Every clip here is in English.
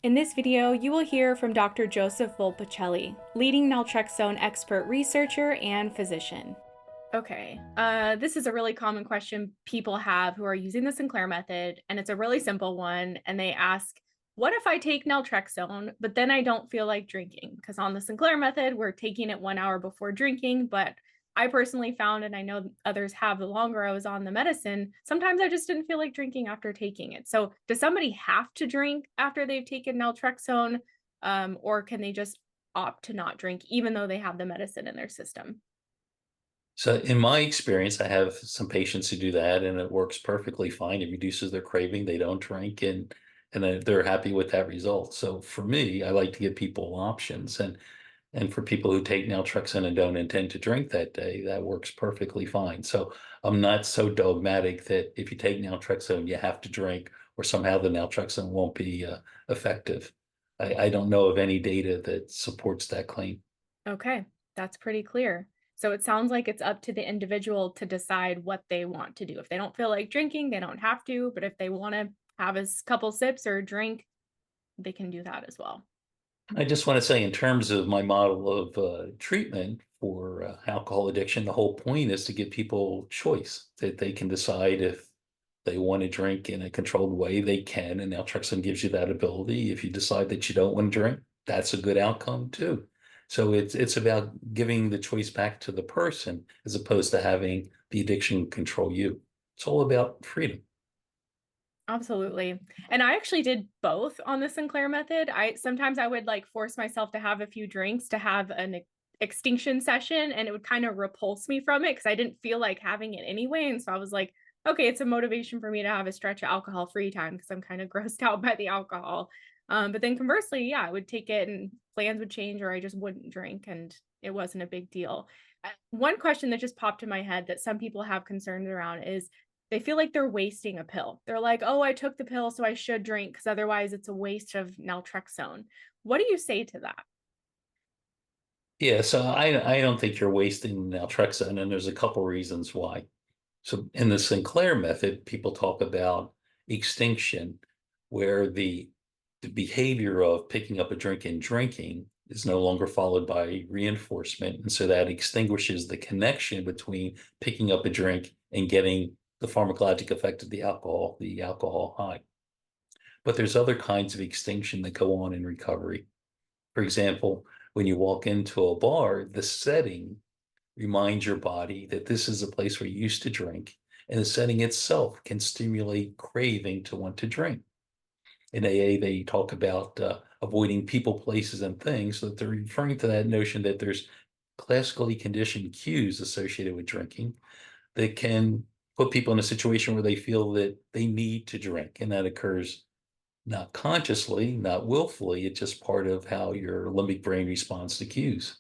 In this video, you will hear from Dr. Joseph Volpicelli, leading naltrexone expert researcher and physician. Okay, this is a really common question people have who are using the Sinclair method, and it's a really simple one. And they ask, what if I take naltrexone, but then I don't feel like drinking? Because on the Sinclair method, we're taking it 1 hour before drinking, but I personally found, and I know others have, the longer I was on the medicine, sometimes I just didn't feel like drinking after taking it. So does somebody have to drink after they've taken naltrexone, or can they just opt to not drink even though they have the medicine in their system? So in my experience, I have some patients who do that and it works perfectly fine. It reduces their craving. They don't drink and they're happy with that result. So for me, I like to give people options and for people who take naltrexone and don't intend to drink that day, that works perfectly fine. So I'm not so dogmatic that if you take naltrexone, you have to drink or somehow the naltrexone won't be effective. I don't know of any data that supports that claim. Okay, that's pretty clear. So it sounds like it's up to the individual to decide what they want to do. If they don't feel like drinking, they don't have to, but if they want to have a couple sips or a drink, they can do that as well. I just want to say, in terms of my model of treatment for alcohol addiction, the whole point is to give people choice that they can decide if they want to drink in a controlled way, they can. And naltrexone gives you that ability. If you decide that you don't want to drink, that's a good outcome too. So it's about giving the choice back to the person as opposed to having the addiction control you. It's all about freedom. Absolutely. And I actually did both on the Sinclair method. I sometimes I would like force myself to have a few drinks to have an extinction session, and it would kind of repulse me from it because I didn't feel like having it anyway. And so I was like, okay, it's a motivation for me to have a stretch of alcohol free time because I'm kind of grossed out by the alcohol. But then conversely, yeah, I would take it and plans would change or I just wouldn't drink and it wasn't a big deal. One question that just popped in my head that some people have concerns around is they feel like they're wasting a pill. They're like, "Oh, I took the pill, so I should drink because otherwise it's a waste of naltrexone." What do you say to that? Yeah, so I don't think you're wasting naltrexone, and there's a couple reasons why. So in the Sinclair method, people talk about extinction, where the behavior of picking up a drink and drinking is no longer followed by reinforcement. And so that extinguishes the connection between picking up a drink and getting the pharmacologic effect of the alcohol high. But there's other kinds of extinction that go on in recovery. For example, when you walk into a bar, the setting remind your body that this is a place where you used to drink, and the setting itself can stimulate craving to want to drink. In AA, they talk about avoiding people, places, and things, so that they're referring to that notion that there's classically conditioned cues associated with drinking that can put people in a situation where they feel that they need to drink, and that occurs not consciously, not willfully. It's just part of how your limbic brain responds to cues.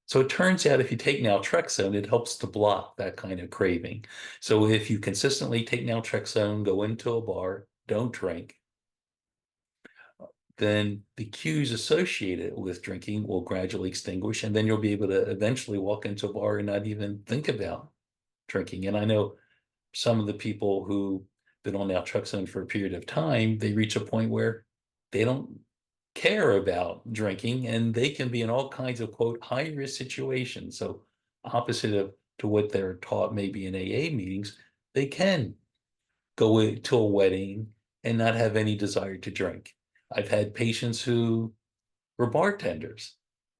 So it turns out if you take naltrexone, it helps to block that kind of craving. So if you consistently take naltrexone, go into a bar, don't drink, then the cues associated with drinking will gradually extinguish, and then you'll be able to eventually walk into a bar and not even think about drinking. And I know some of the people who've been on naltrexone for a period of time, they reach a point where they don't care about drinking and they can be in all kinds of quote high risk situations. So opposite of to what they're taught maybe in AA meetings, they can go to a wedding and not have any desire to drink. I've had patients who were bartenders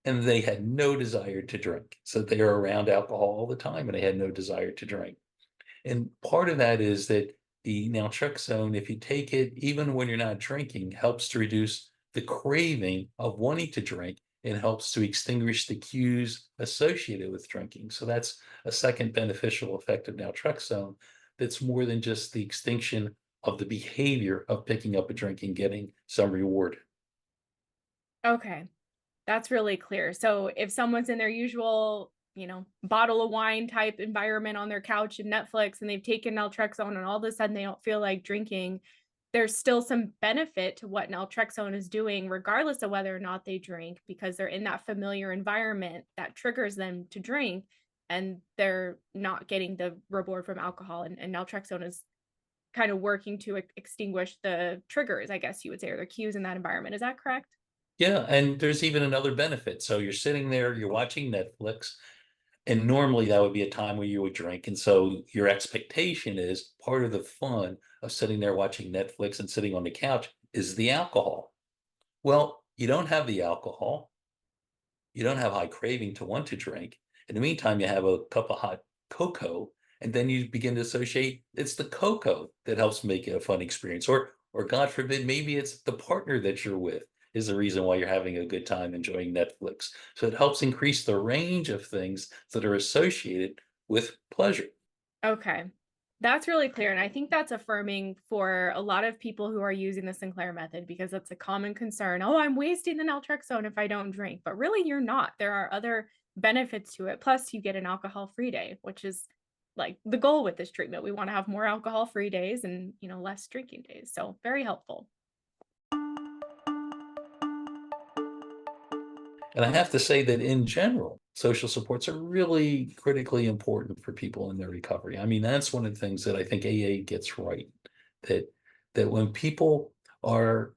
and they had no desire to drink. So they are around alcohol all the time and they had no desire to drink. And part of that is that the naltrexone, if you take it, even when you're not drinking, helps to reduce the craving of wanting to drink and helps to extinguish the cues associated with drinking. So that's a second beneficial effect of naltrexone that's more than just the extinction of the behavior of picking up a drink and getting some reward. Okay, that's really clear. So if someone's in their usual, bottle of wine type environment on their couch and Netflix and they've taken naltrexone and all of a sudden they don't feel like drinking, there's still some benefit to what naltrexone is doing, regardless of whether or not they drink, because they're in that familiar environment that triggers them to drink and they're not getting the reward from alcohol. And naltrexone is kind of working to extinguish the triggers, I guess you would say, or the cues in that environment. Is that correct? Yeah, and there's even another benefit. So you're sitting there, you're watching Netflix, and normally that would be a time where you would drink. And so your expectation is part of the fun of sitting there watching Netflix and sitting on the couch is the alcohol. Well, you don't have the alcohol. You don't have high craving to want to drink. In the meantime, you have a cup of hot cocoa, and then you begin to associate it's the cocoa that helps make it a fun experience. Or God forbid, maybe it's the partner that you're with is the reason why you're having a good time enjoying Netflix. So it helps increase the range of things that are associated with pleasure. Okay. That's really clear. And I think that's affirming for a lot of people who are using the Sinclair method because that's a common concern. Oh, I'm wasting the naltrexone if I don't drink. But really, you're not. There are other benefits to it. Plus, you get an alcohol free day, which is like the goal with this treatment. We want to have more alcohol free days and, less drinking days. So, very helpful. And I have to say that in general, social supports are really critically important for people in their recovery. I mean, that's one of the things that I think AA gets right. That that when people are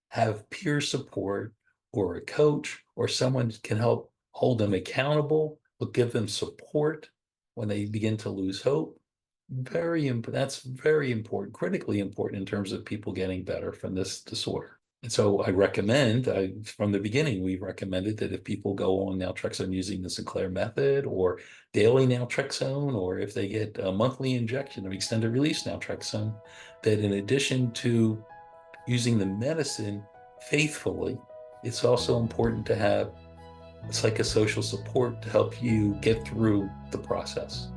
have peer support or a coach or someone can help hold them accountable, but give them support when they begin to lose hope, that's very important, critically important in terms of people getting better from this disorder. And so I recommend, from the beginning, we recommended that if people go on naltrexone using the Sinclair method or daily naltrexone, or if they get a monthly injection of extended release naltrexone, that in addition to using the medicine faithfully, it's also important to have psychosocial support to help you get through the process.